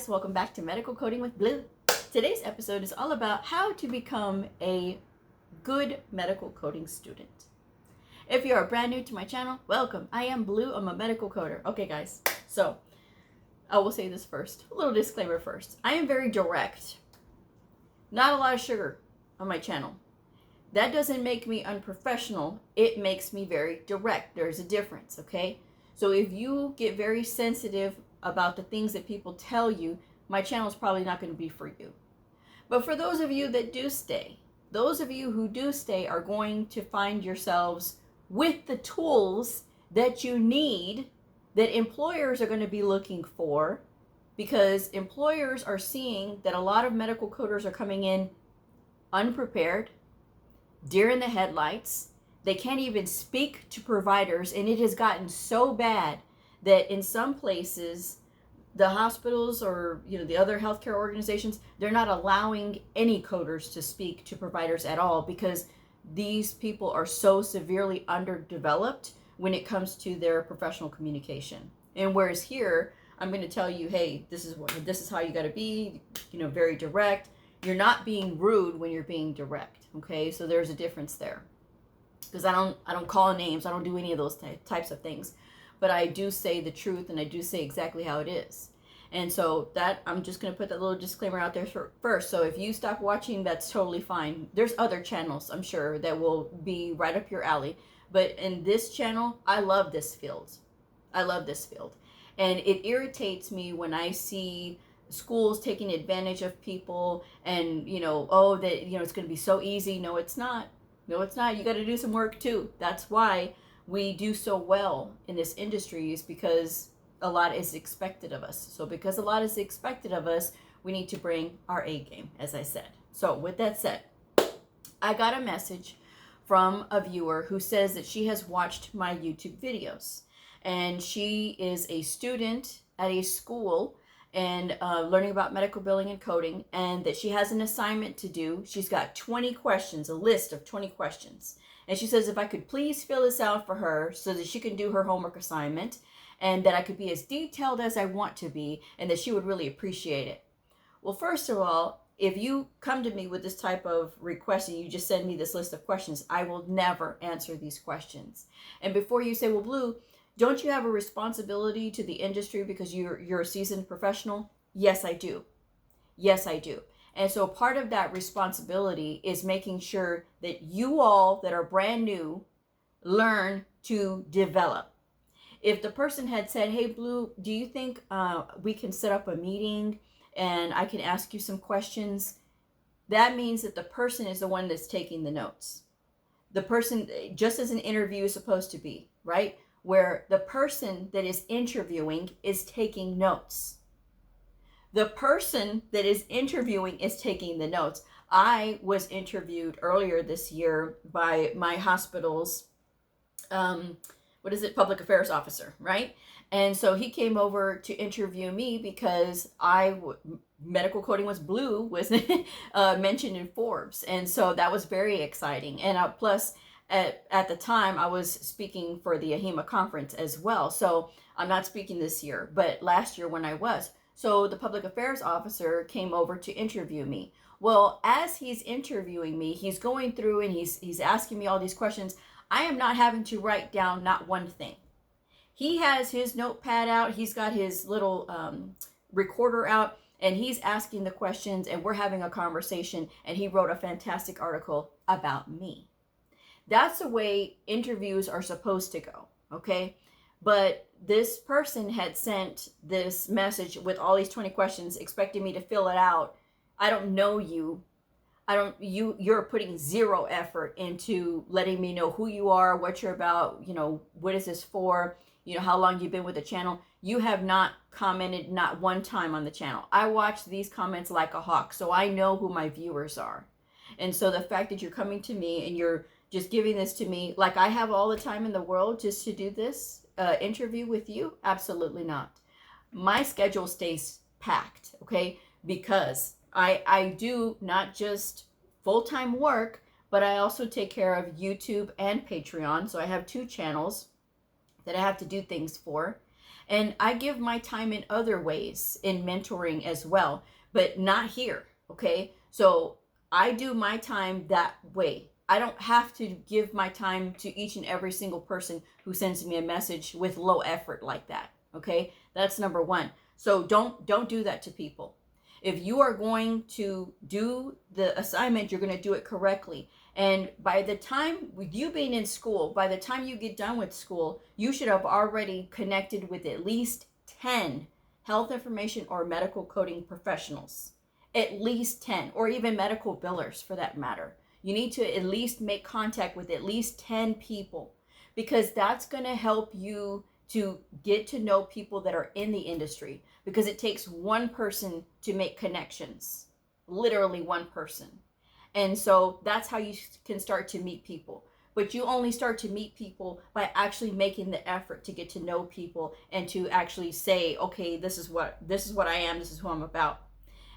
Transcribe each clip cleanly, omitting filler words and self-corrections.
Welcome back to Medical Coding with Blue. Today's episode is all about how to become a good medical coding student. If you are brand new to my channel, welcome. I am Blue. I'm a medical coder. Okay, guys. So, I will say this first. A little disclaimer first. I am very direct. Not a lot of sugar on my channel. That doesn't make me unprofessional. It makes me very direct. There's a difference, okay? So if you get very sensitive about the things that people tell you, my channel is probably not going to be for you. But for those of you that do stay, those of you who do stay are going to find yourselves with the tools that you need, that employers are going to be looking for, because employers are seeing that a lot of medical coders are coming in unprepared, deer in the headlights. They can't even speak to providers, and it has gotten so bad that in some places, the hospitals or the other healthcare organizations, they're not allowing any coders to speak to providers at all, because these people are so severely underdeveloped when it comes to their professional communication. And whereas here, I'm going to tell you, hey, this is how you got to be, very direct. You're not being rude when you're being direct. Okay, so there's a difference there. Because I don't call names, I don't do any of those types of things. But I do say the truth, and I do say exactly how it is. And so that, I'm just going to put that little disclaimer out there first. So if you stop watching, that's totally fine. There's other channels, I'm sure, that will be right up your alley. But in this channel, I love this field. I love this field. And it irritates me when I see schools taking advantage of people and, it's going to be so easy. No, it's not. No, it's not. You got to do some work too. That's why we do so well in this industry, is because a lot is expected of us. So because a lot is expected of us, we need to bring our A game, as I said. So with that said, I got a message from a viewer who says that she has watched my YouTube videos, and she is a student at a school and learning about medical billing and coding, and that she has an assignment to do. She's got 20 questions, a list of 20 questions. And she says if I could please fill this out for her so that she can do her homework assignment, and that I could be as detailed as I want to be, and that she would really appreciate it. Well, first of all, if you come to me with this type of request and you just send me this list of questions, I will never answer these questions. And before you say, well, Blue, don't you have a responsibility to the industry because you're a seasoned professional? Yes, I do. Yes, I do. And so part of that responsibility is making sure that you all that are brand new learn to develop. If the person had said, hey, Blue, do you think we can set up a meeting and I can ask you some questions? That means that the person is the one that's taking the notes. The person, just as an interview is supposed to be, right? Where the person that is interviewing is taking notes. The person that is interviewing is taking the notes. I was interviewed earlier this year by my hospital's, public affairs officer, right? And so he came over to interview me because Medical Coding with Blue was mentioned in Forbes. And so that was very exciting. And plus, at the time, I was speaking for the AHIMA conference as well. So I'm not speaking this year, but last year when I was. So the public affairs officer came over to interview me. Well, as he's interviewing me, he's going through and he's asking me all these questions. I am not having to write down not one thing. He has his notepad out. He's got his little recorder out, and he's asking the questions, and we're having a conversation, and he wrote a fantastic article about me. That's the way interviews are supposed to go, okay? But this person had sent this message with all these 20 questions, expecting me to fill it out. I don't know you. You're putting zero effort into letting me know who you are, what you're about, what is this for, how long you've been with the channel. You have not commented not one time on the channel. I watch these comments like a hawk, so I know who my viewers are. And so the fact that you're coming to me and you're just giving this to me, like I have all the time in the world just to do this interview with you? Absolutely not. My schedule stays packed, okay? Because I do not just full-time work, but I also take care of YouTube and Patreon. So I have 2 channels that I have to do things for. And I give my time in other ways in mentoring as well, but not here. Okay. So I do my time that way. I don't have to give my time to each and every single person who sends me a message with low effort like that. Okay. That's number one. So don't do that to people. If you are going to do the assignment, you're going to do it correctly. And by the time, with you being in school, by the time you get done with school, you should have already connected with at least 10 health information or medical coding professionals. At least 10, or even medical billers for that matter. You need to at least make contact with at least 10 people, because that's going to help you to get to know people that are in the industry, because it takes one person to make connections, literally one person. And so that's how you can start to meet people. But you only start to meet people by actually making the effort to get to know people and to actually say, okay, this is what I am, this is who I'm about.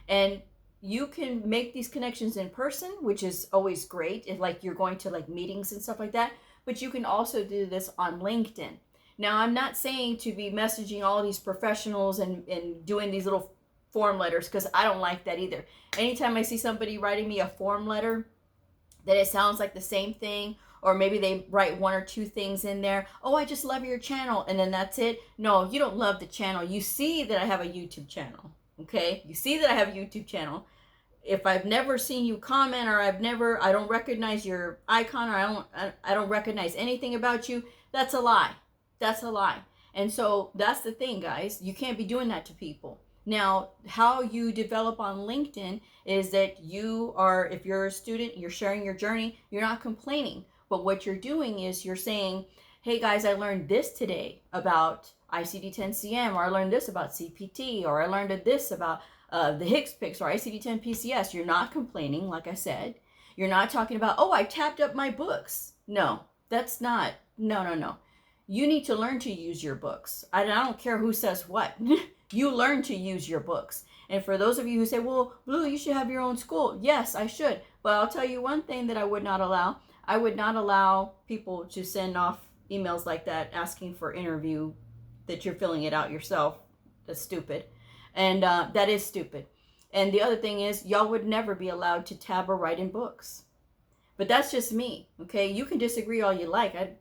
And you can make these connections in person, which is always great if like you're going to like meetings and stuff like that. But you can also do this on LinkedIn. Now, I'm not saying to be messaging all these professionals and doing these little form letters, because I don't like that either. Anytime I see somebody writing me a form letter that it sounds like the same thing, or maybe they write one or two things in there. Oh, I just love your channel, and then that's it. No, you don't love the channel. You see that I have a YouTube channel, okay? You see that I have a YouTube channel. If I've never seen you comment, or I don't recognize your icon, or I don't recognize anything about you, that's a lie. That's a lie. And so that's the thing, guys. You can't be doing that to people. Now, how you develop on LinkedIn is that if you're a student, you're sharing your journey, you're not complaining. But what you're doing is you're saying, hey guys, I learned this today about ICD-10-CM, or I learned this about CPT, or I learned this about the HCPCS or ICD-10-PCS. You're not complaining, like I said. You're not talking about, oh, I tapped up my books. No, that's not, no. You need to learn to use your books. I don't care who says what. You learn to use your books. And for those of you who say, well, Blue, you should have your own school. Yes, I should. But I'll tell you one thing that I would not allow. I would not allow people to send off emails like that asking for interview, that you're filling it out yourself. That's stupid. And that is stupid. And the other thing is, y'all would never be allowed to tab or write in books. But that's just me, okay? You can disagree all you like. It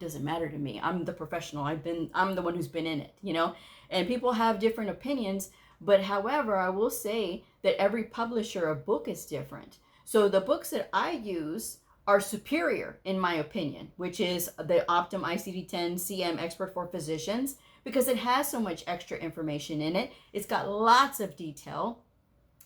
doesn't matter to me. I'm the professional. I'm the one who's been in it, you know? And people have different opinions. But however, I will say that every publisher of book is different. So the books that I use are superior, in my opinion, which is the Optum ICD-10-CM Expert for Physicians, because it has so much extra information in it. It's got lots of detail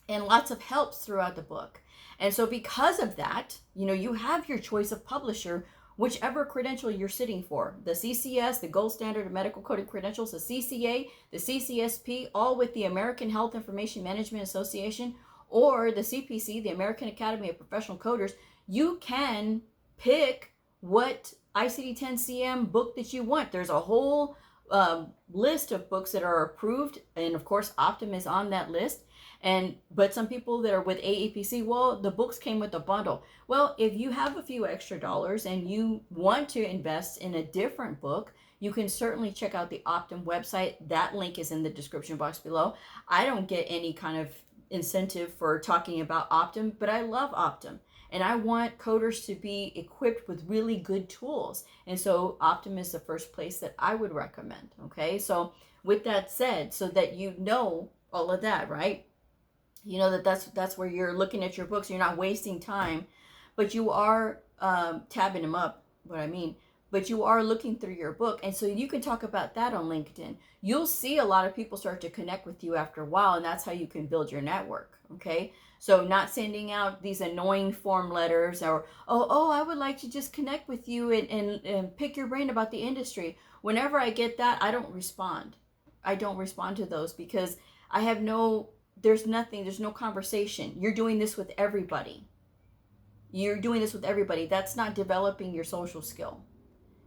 and lots of helps throughout the book. And so because of that, you know, you have your choice of publisher, whichever credential you're sitting for. The CCS, the Gold Standard of Medical Coding Credentials, the CCA, the CCSP, all with the American Health Information Management Association, or the CPC, the American Academy of Professional Coders. You can pick what ICD-10-CM book that you want. There's a whole list of books that are approved, and of course Optum is on that list. But some people that are with AAPC, well, the books came with a bundle. Well, if you have a few extra dollars and you want to invest in a different book, you can certainly check out the Optum website. That link is in the description box below. I don't get any kind of incentive for talking about Optum, but I love Optum. And I want coders to be equipped with really good tools. And so Optum is the first place that I would recommend. Okay, so with that said, so that you know all of that, right? You know that's where you're looking at your books. You're not wasting time, but you are tabbing them up, what I mean. But you are looking through your book. And so you can talk about that on LinkedIn. You'll see a lot of people start to connect with you after a while, and that's how you can build your network, okay? So not sending out these annoying form letters, or, oh, I would like to just connect with you and pick your brain about the industry. Whenever I get that, I don't respond. I don't respond to those, because I have there's no conversation. You're doing this with everybody. That's not developing your social skill.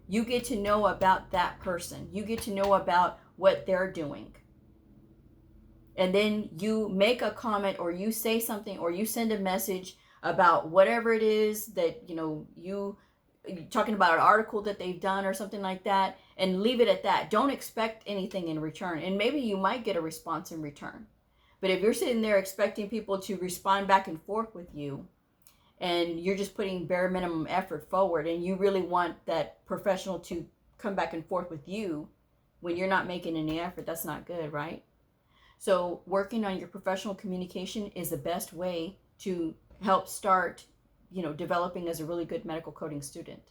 You get to know about that person. You get to know about what they're doing. And then you make a comment, or you say something, or you send a message about whatever it is that, you know, you're talking about an article that they've done or something like that. and leave it at that. Don't expect anything in return. And maybe you might get a response in return. But if you're sitting there expecting people to respond back and forth with you, and you're just putting bare minimum effort forward, and you really want that professional to come back and forth with you when you're not making any effort, that's not good, right? So working on your professional communication is the best way to help start, developing as a really good medical coding student.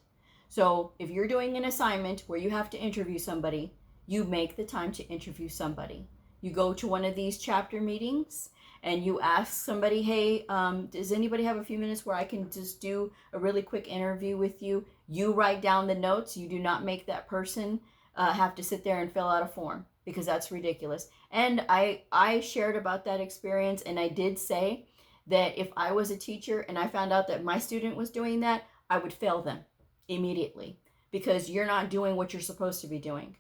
So if you're doing an assignment where you have to interview somebody, you make the time to interview somebody. You go to one of these chapter meetings and you ask somebody, hey, does anybody have a few minutes where I can just do a really quick interview with you? You write down the notes. You do not make that person have to sit there and fill out a form, because that's ridiculous. And I shared about that experience, and I did say that if I was a teacher and I found out that my student was doing that, I would fail them immediately, because you're not doing what you're supposed to be doing.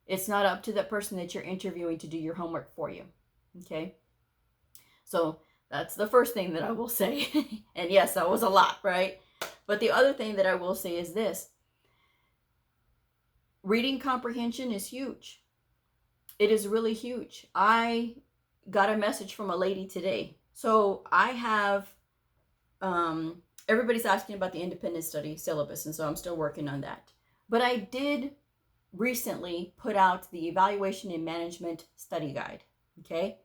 It's not up to that person that you're interviewing to do your homework for you. Okay? So that's the first thing that I will say. And yes, that was a lot, right? But the other thing that I will say is this. Reading comprehension is huge. It is really huge. I got a message from a lady today. So I have, everybody's asking about the independent study syllabus, and so I'm still working on that. But I did recently put out the Evaluation and Management Study Guide, okay?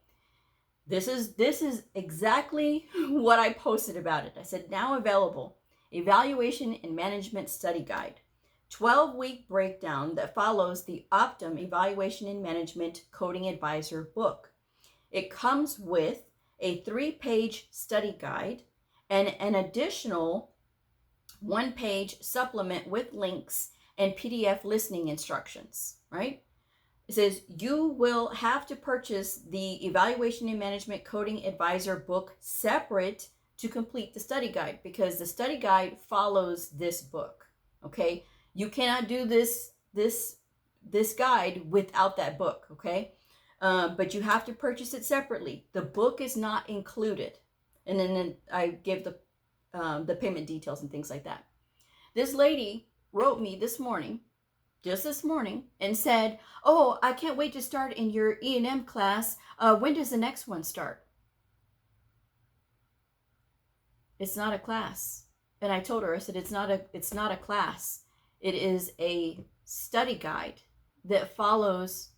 This is exactly what I posted about it. I said, now available, Evaluation and Management Study Guide. 12-week breakdown that follows the Optum Evaluation and Management Coding Advisor book. It comes with a 3-page study guide and an additional 1-page supplement with links and PDF listening instructions, right? It says you will have to purchase the Evaluation and Management Coding Advisor book separate to complete the study guide, because the study guide follows this book, okay? You cannot do this guide without that book, okay? But you have to purchase it separately. The book is not included. And then I give the payment details and things like that. This lady wrote me just this morning, and said, oh, I can't wait to start in your E&M class. When does the next one start? It's not a class. And I told her, I said, it's not a class. It is a study guide that follows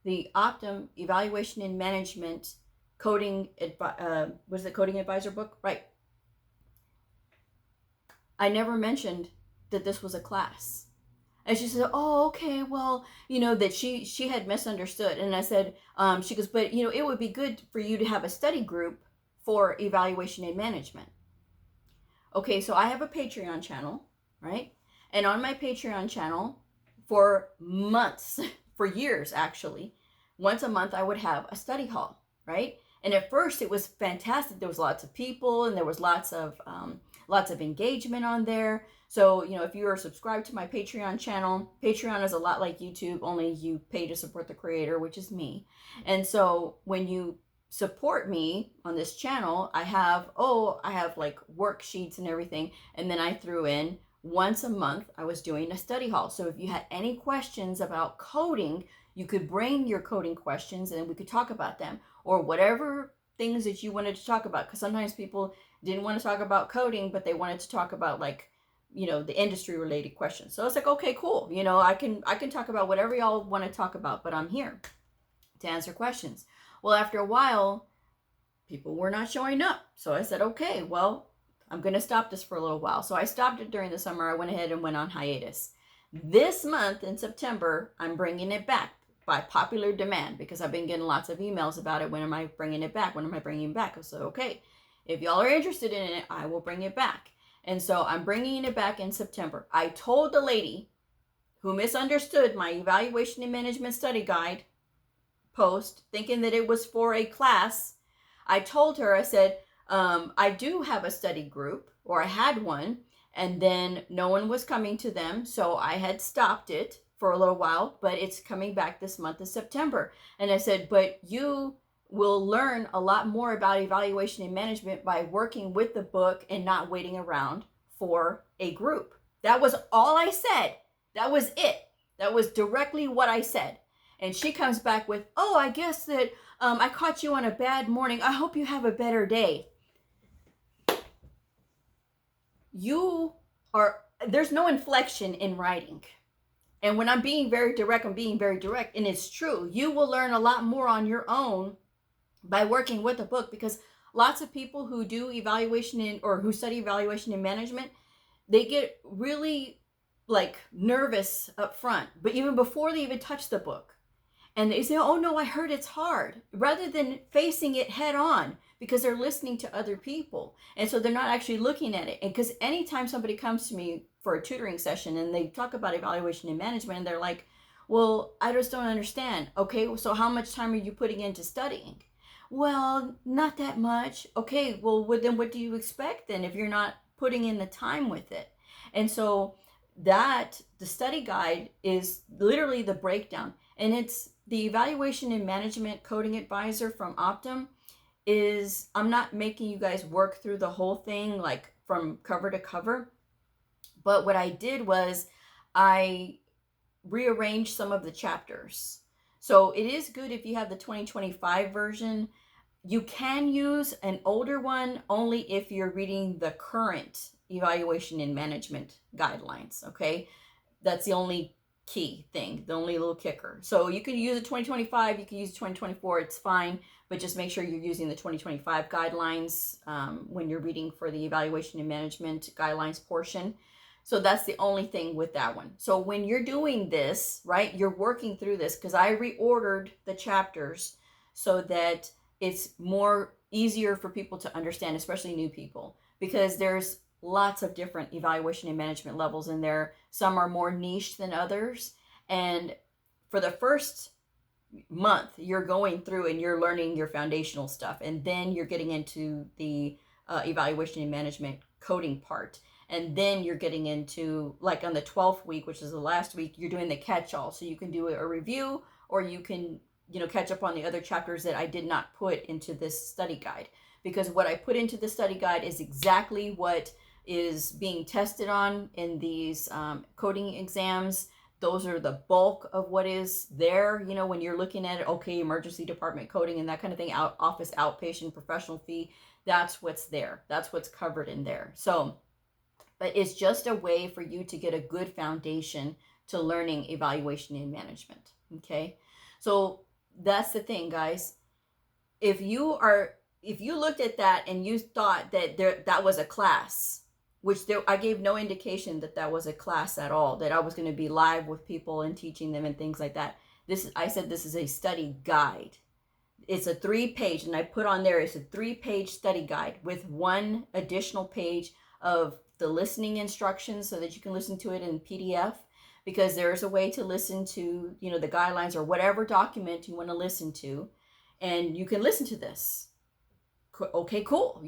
the Optum Evaluation and Management Coding Advisor book? Right. I never mentioned that this was a class. And she said, oh, okay, well, that she had misunderstood. And I said, she goes, but, it would be good for you to have a study group for evaluation and management. Okay, so I have a Patreon channel, right? And on my Patreon channel, for months, for years actually, once a month I would have a study hall, right? And at first it was fantastic. There was lots of people, and there was lots of engagement on there. So, if you are subscribed to my Patreon channel, Patreon is a lot like YouTube, only you pay to support the creator, which is me. And so when you support me on this channel, I have like worksheets and everything. And then I threw in once a month, I was doing a study hall. So if you had any questions about coding, you could bring your coding questions and we could talk about them, or whatever things that you wanted to talk about. Because sometimes people didn't want to talk about coding, but they wanted to talk about the industry related questions. So it's like, okay, cool. I can talk about whatever y'all want to talk about, but I'm here to answer questions. Well, after a while, people were not showing up. So I said, okay, well, I'm going to stop this for a little while. So I stopped it during the summer. I went ahead and went on hiatus. This month in September, I'm bringing it back by popular demand, because I've been getting lots of emails about it. When am I bringing it back? When am I bringing it back? I said, okay, if y'all are interested in it, I will bring it back. And so I'm bringing it back in September. I told the lady who misunderstood my Evaluation and Management Study Guide post, thinking that it was for a class. I told her, I said, I do have a study group, or I had one, and then no one was coming to them. So I had stopped it for a little while, but it's coming back this month of September. And I said, but you will learn a lot more about evaluation and management by working with the book and not waiting around for a group. That was all I said. That was it. That was directly what I said. And she comes back with, oh, I guess that I caught you on a bad morning. I hope you have a better day. There's no inflection in writing. And when I'm being very direct, I'm being very direct. And it's true. You will learn a lot more on your own by working with a book, because lots of people who do evaluation or who study evaluation and management, they get really like nervous up front, but even before they even touch the book. And they say, oh no, I heard it's hard, rather than facing it head on, because they're listening to other people. And so they're not actually looking at it. And because anytime somebody comes to me for a tutoring session and they talk about evaluation and management, and they're like, well, I just don't understand. Okay, so how much time are you putting into studying? Well, not that much. Okay, well, then what do you expect then if you're not putting in the time with it? And so the study guide is literally the breakdown. And it's the evaluation and management coding advisor from Optum. I'm not making you guys work through the whole thing like from cover to cover. But what I did was I rearranged some of the chapters. So it is good if you have the 2025 version. You can use an older one only if you're reading the current evaluation and management guidelines, okay? That's the only key thing, the only little kicker. So you can use a 2025, you can use 2024, it's fine, but just make sure you're using the 2025 guidelines when you're reading for the evaluation and management guidelines portion. So that's the only thing with that one. So when you're doing this, right, you're working through this, because I reordered the chapters so that it's more easier for people to understand, especially new people, because there's lots of different evaluation and management levels in there. Some are more niche than others. And for the first month, you're going through and you're learning your foundational stuff. And then you're getting into the evaluation and management coding part. And then you're getting into, like on the 12th week, which is the last week, you're doing the catch-all. So you can do a review, or you can, catch up on the other chapters that I did not put into this study guide. Because what I put into the study guide is exactly what is being tested on in these coding exams. Those are the bulk of what is there, when you're looking at it, okay, emergency department coding and that kind of thing, office outpatient professional fee, that's what's there. That's what's covered in there. So, but it's just a way for you to get a good foundation to learning evaluation and management, okay? So that's the thing, guys. If you looked at that and you thought that that was a class, I gave no indication that was a class at all, that I was going to be live with people and teaching them and things like that. I said this is a study guide. It's a 3-page, and I put on there, it's a 3-page study guide with one additional page of the listening instructions so that you can listen to it in PDF, because there's a way to listen to, the guidelines or whatever document you want to listen to, and you can listen to this. Okay, cool,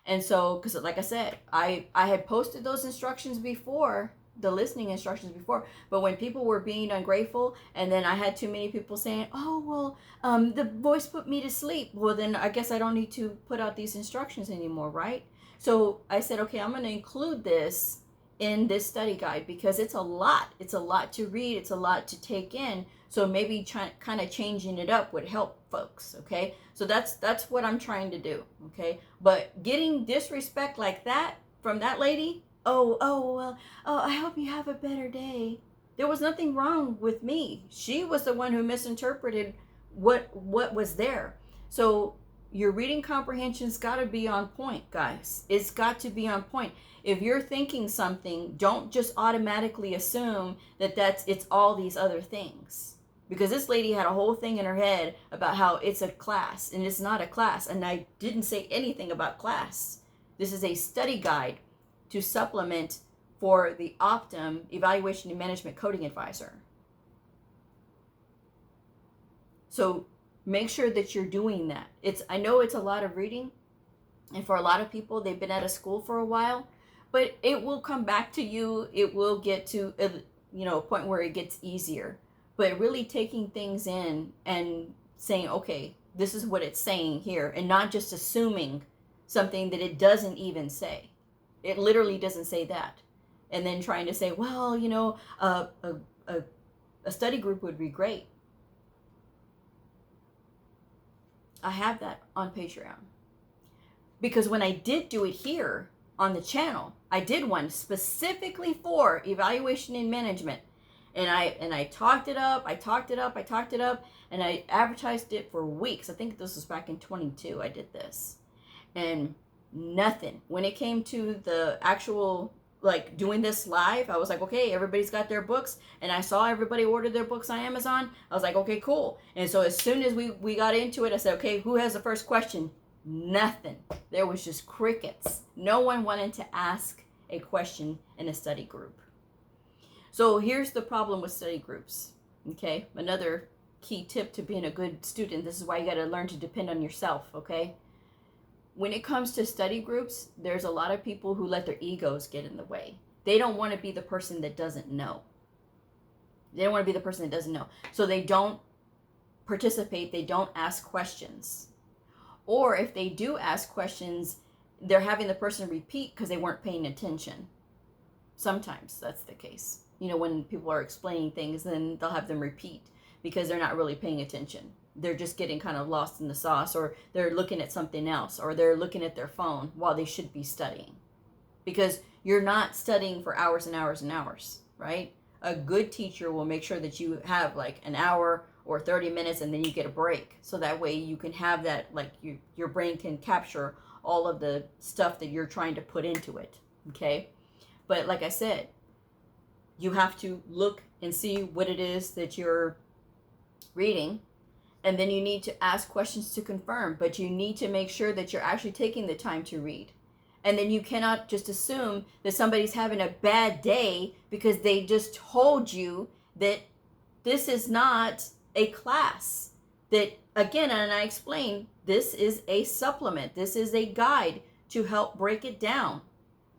And so, because like I said, I had posted those instructions before, the listening instructions before, but when people were being ungrateful, and then I had too many people saying, oh, well, the voice put me to sleep. Well, then I guess I don't need to put out these instructions anymore, right? So I said, okay, I'm going to include this in this study guide, because it's a lot. It's a lot to read. It's a lot to take in. So maybe kind of changing it up would help folks, okay? So that's what I'm trying to do, okay? But getting disrespect like that from that lady, well, I hope you have a better day. There was nothing wrong with me. She was the one who misinterpreted what was there. So your reading comprehension's got to be on point, guys. It's got to be on point. If you're thinking something, don't just automatically assume that it's all these other things. Because this lady had a whole thing in her head about how it's a class, and it's not a class. And I didn't say anything about class. This is a study guide to supplement for the Optum Evaluation and Management Coding Advisor. So make sure that you're doing that. I know it's a lot of reading, and for a lot of people, they've been out of school for a while, but it will come back to you. It will get to a point where it gets easier. But really taking things in and saying, okay, this is what it's saying here, and not just assuming something that it doesn't even say. It literally doesn't say that. And then trying to say, well, a A study group would be great. I have that on Patreon. Because when I did do it here on the channel, I did one specifically for evaluation and management. And I talked it up, and I advertised it for weeks. I think this was back in 22 I did this. And nothing. When it came to the actual, like, doing this live, I was like, okay, everybody's got their books. And I saw everybody order their books on Amazon. I was like, okay, cool. And so as soon as we got into it, I said, okay, who has the first question? Nothing. There was just crickets. No one wanted to ask a question in a study group. So here's the problem with study groups. Okay, another key tip to being a good student. This is why you got to learn to depend on yourself. Okay, when it comes to study groups, there's a lot of people who let their egos get in the way. They don't want to be the person that doesn't know. They don't want to be the person that doesn't know. So they don't participate. They don't ask questions. Or if they do ask questions, they're having the person repeat because they weren't paying attention. Sometimes that's the case. You know, when people are explaining things, then they'll have them repeat because they're not really paying attention. They're just getting kind of lost in the sauce, or they're looking at something else, or they're looking at their phone while they should be studying. Because you're not studying for hours and hours and hours, right? A good teacher will make sure that you have like an hour or 30 minutes and then you get a break. So that way you can have that, like your brain can capture all of the stuff that you're trying to put into it, okay? But like I said, you have to look and see what it is that you're reading, and then you need to ask questions to confirm, but you need to make sure that you're actually taking the time to read. And then you cannot just assume that somebody's having a bad day because they just told you that this is not a class. That, again, and I explained, this is a supplement. This is a guide to help break it down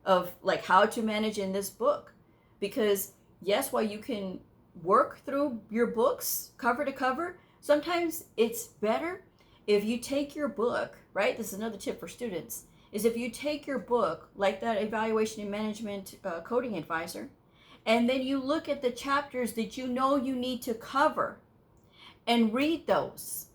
of like how to manage in this book. Because yes, while you can work through your books cover to cover, sometimes it's better if you take your book, right? This is another tip for students, is if you take your book, like that evaluation and management coding advisor, and then you look at the chapters that you know you need to cover and read those.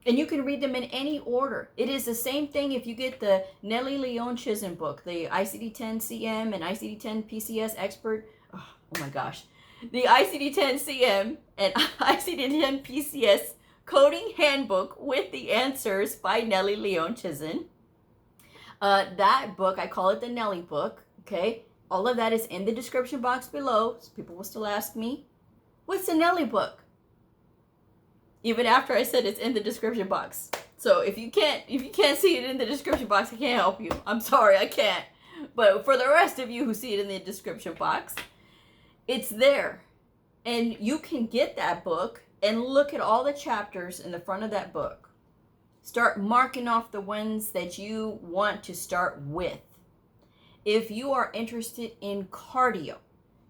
And you can read them in any order. It is the same thing if you get the Nellie Leon Chisholm book, the ICD-10-CM and ICD-10-PCS expert. Oh my gosh. The ICD-10-CM and ICD-10-PCS coding handbook with the answers by Nellie Leon Chisholm. That book, I call it the Nellie book. Okay. All of that is in the description box below. So people will still ask me, what's the Nellie book? Even after I said it's in the description box. So if you can't see it in the description box, I can't help you. I'm sorry, I can't. But for the rest of you who see it in the description box, it's there. And you can get that book and look at all the chapters in the front of that book. Start marking off the ones that you want to start with. If you are interested in cardio,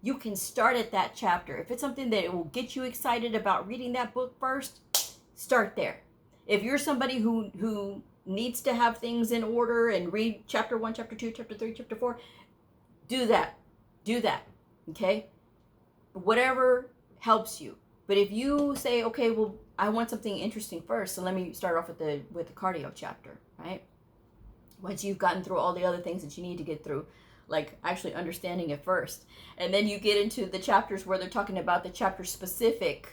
you can start at that chapter. If it's something that will get you excited about reading that book first, start there. If you're somebody who needs to have things in order and read chapter 1, chapter 2, chapter 3, chapter 4, do that. Do that. Okay? Whatever helps you. But if you say, okay, well, I want something interesting first, so let me start off with the cardio chapter, right? Once you've gotten through all the other things that you need to get through, like actually understanding it first. And then you get into the chapters where they're talking about the chapter specific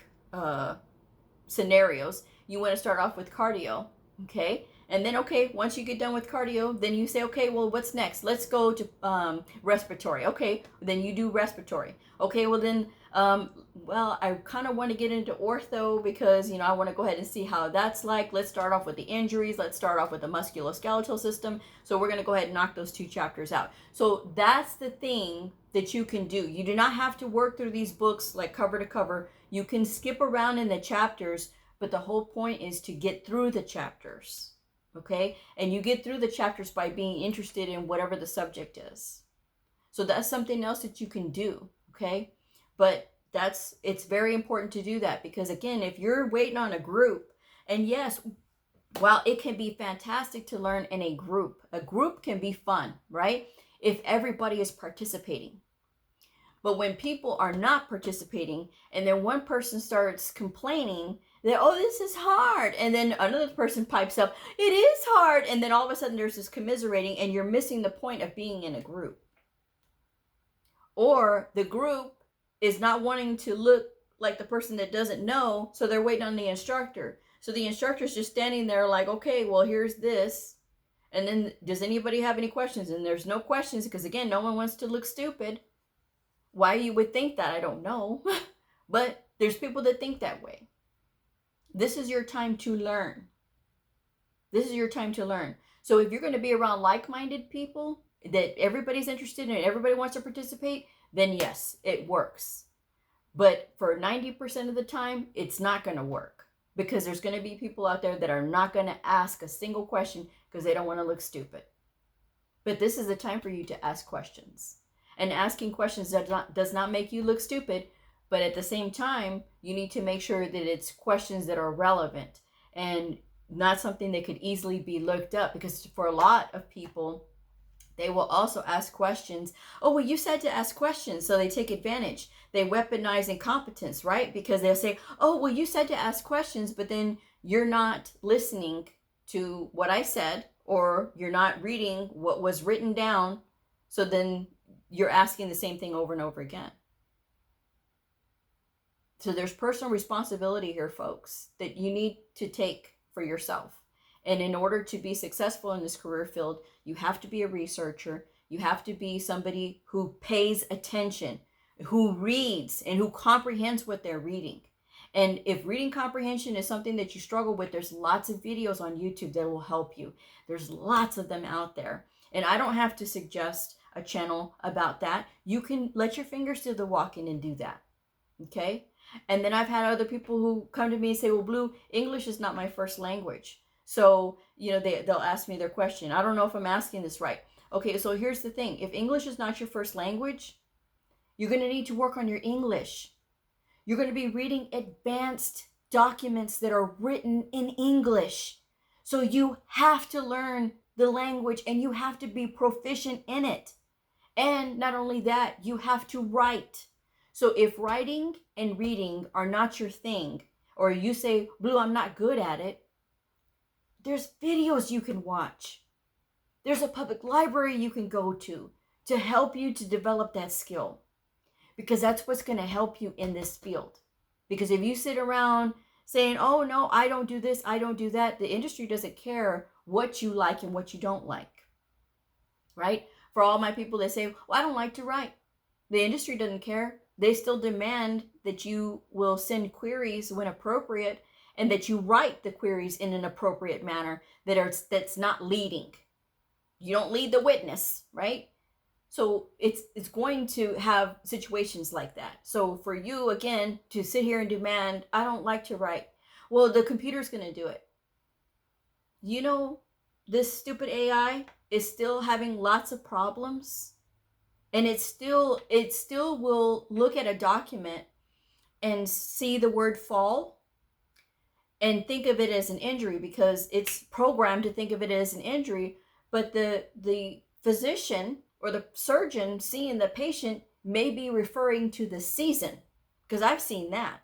scenarios. You want to start off with cardio, okay? And then, okay, once you get done with cardio, then you say, okay, well, what's next? Let's go to respiratory. Okay, then you do respiratory. Okay, well then, I kind of want to get into ortho because, I want to go ahead and see how that's like. Let's start off with the injuries. Let's start off with the musculoskeletal system. So we're going to go ahead and knock those 2 chapters out. So that's the thing that you can do. You do not have to work through these books like cover to cover. You can skip around in the chapters, but the whole point is to get through the chapters. Okay? And you get through the chapters by being interested in whatever the subject is. So that's something else that you can do. Okay? But it's very important to do that because, again, if you're waiting on a group, and yes, while it can be fantastic to learn in a group can be fun, right? If everybody is participating. But when people are not participating, and then one person starts complaining that, oh, this is hard, and then another person pipes up, it is hard, and then all of a sudden there's this commiserating, and you're missing the point of being in a group. Or the group is not wanting to look like the person that doesn't know, so they're waiting on the instructor. So the instructor's just standing there like, okay, well, here's this. And then, does anybody have any questions? And there's no questions because, again, no one wants to look stupid. Why you would think that, I don't know. But there's people that think that way. This is your time to learn. This is your time to learn. So if you're going to be around like-minded people that everybody's interested in and everybody wants to participate, then yes, it works. But for 90% of the time, it's not going to work, because there's going to be people out there that are not going to ask a single question because they don't want to look stupid. But this is the time for you to ask questions. And asking questions does not make you look stupid, but at the same time, you need to make sure that it's questions that are relevant and not something that could easily be looked up, because for a lot of people, they will also ask questions. Oh, well, you said to ask questions, so they take advantage. They weaponize incompetence, right? Because they'll say, oh, well, you said to ask questions, but then you're not listening to what I said, or you're not reading what was written down. So then you're asking the same thing over and over again. So there's personal responsibility here, folks, that you need to take for yourself. And in order to be successful in this career field, you have to be a researcher. You have to be somebody who pays attention, who reads, and who comprehends what they're reading. And if reading comprehension is something that you struggle with, there's lots of videos on YouTube that will help you. There's lots of them out there. And I don't have to suggest a channel about that. You can let your fingers do the walking and do that. Okay? And then I've had other people who come to me and say, well, Blue, English is not my first language. So, they'll ask me their question. I don't know if I'm asking this right. Okay, so here's the thing. If English is not your first language, you're going to need to work on your English. You're going to be reading advanced documents that are written in English. So you have to learn the language and you have to be proficient in it. And not only that, you have to write. So if writing and reading are not your thing, or you say, Blue, I'm not good at it, there's videos you can watch. There's a public library you can go to help you to develop that skill, because that's what's going to help you in this field. Because if you sit around saying, oh, no, I don't do this, I don't do that, the industry doesn't care what you like and what you don't like, right? For all my people that say, well, I don't like to write, the industry doesn't care. They still demand that you will send queries when appropriate, and that you write the queries in an appropriate manner that's not leading. You don't lead the witness, right? So it's going to have situations like that. So for you, again, to sit here and demand, I don't like to write. Well, the computer's going to do it. This stupid AI is still having lots of problems. And it still will look at a document and see the word fall and think of it as an injury, because it's programmed to think of it as an injury. But the physician or the surgeon seeing the patient may be referring to the season, because I've seen that,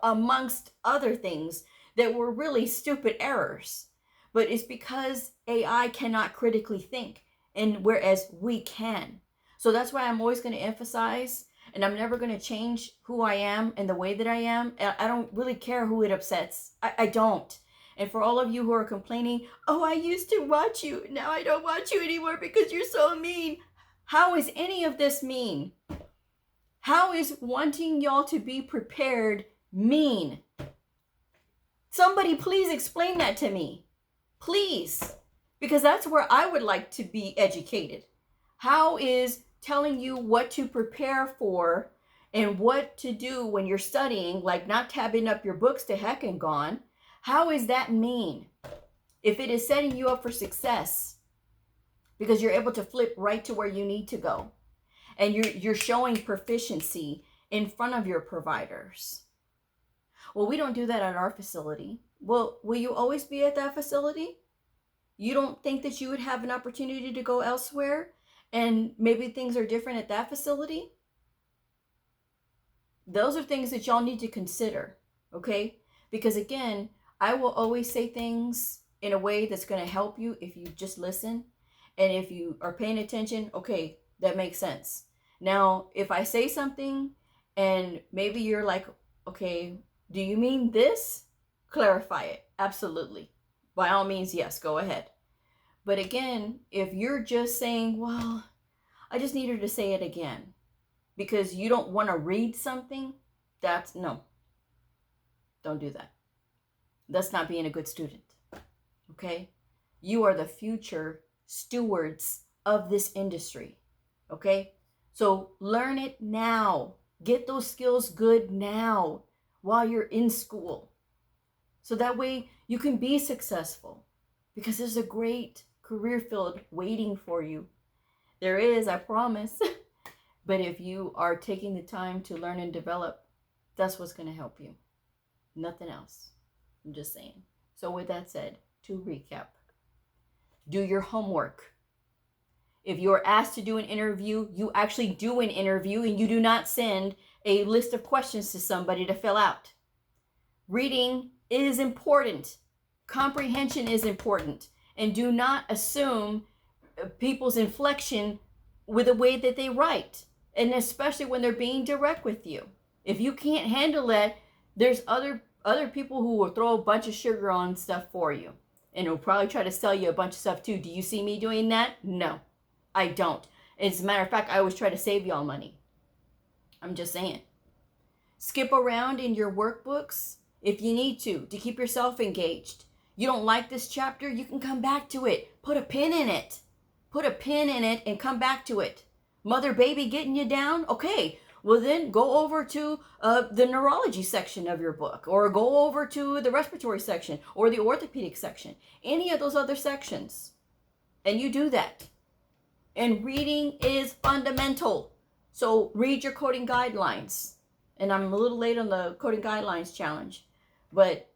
amongst other things that were really stupid errors. But it's because AI cannot critically think, and whereas we can. So that's why I'm always going to emphasize, and I'm never going to change who I am and the way that I am. I don't really care who it upsets. I don't. And for all of you who are complaining, oh, I used to watch you, now I don't watch you anymore because you're so mean. How is any of this mean? How is wanting y'all to be prepared mean? Somebody please explain that to me. Please. Because that's where I would like to be educated. How is telling you what to prepare for and what to do when you're studying, like not tabbing up your books to heck and gone, how is that mean? If it is setting you up for success, because you're able to flip right to where you need to go, and you're showing proficiency in front of your providers. Well, we don't do that at our facility. Well, will you always be at that facility? You don't think that you would have an opportunity to go elsewhere and maybe things are different at that facility? Those are things that y'all need to consider, okay? Because again, I will always say things in a way that's going to help you if you just listen. And if you are paying attention, okay, that makes sense. Now, if I say something and maybe you're like, okay, do you mean this? Clarify it. Absolutely. By all means, yes, go ahead. But again, if you're just saying, well, I just need her to say it again because you don't want to read something, no, don't do that. That's not being a good student. Okay? You are the future stewards of this industry. Okay? So learn it now. Get those skills good now while you're in school. So that way you can be successful, because there's a great career field waiting for you. There is, I promise. But if you are taking the time to learn and develop, that's what's going to help you. Nothing else. I'm just saying. So with that said, to recap, do your homework. If you're asked to do an interview, you actually do an interview and you do not send a list of questions to somebody to fill out. Reading is important. Comprehension is important. And do not assume people's inflection with the way that they write. And especially when they're being direct with you. If you can't handle that, there's other people who will throw a bunch of sugar on stuff for you. And will probably try to sell you a bunch of stuff too. Do you see me doing that? No, I don't. As a matter of fact, I always try to save y'all money. I'm just saying. Skip around in your workbooks if you need to keep yourself engaged. You don't like this chapter, you can come back to it. Put a pin in it. Put a pin in it and come back to it. Mother, baby getting you down? Okay, well then go over to the neurology section of your book, or go over to the respiratory section or the orthopedic section. Any of those other sections. And you do that. And reading is fundamental. So read your coding guidelines. And I'm a little late on the coding guidelines challenge. But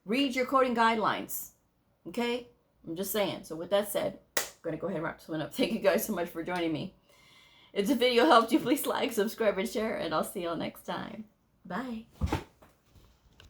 read your coding guidelines. Okay? I'm just saying. So with that said, I'm going to go ahead and wrap this one up. Thank you guys so much for joining me. If the video helped you, please like, subscribe, and share. And I'll see y'all next time. Bye.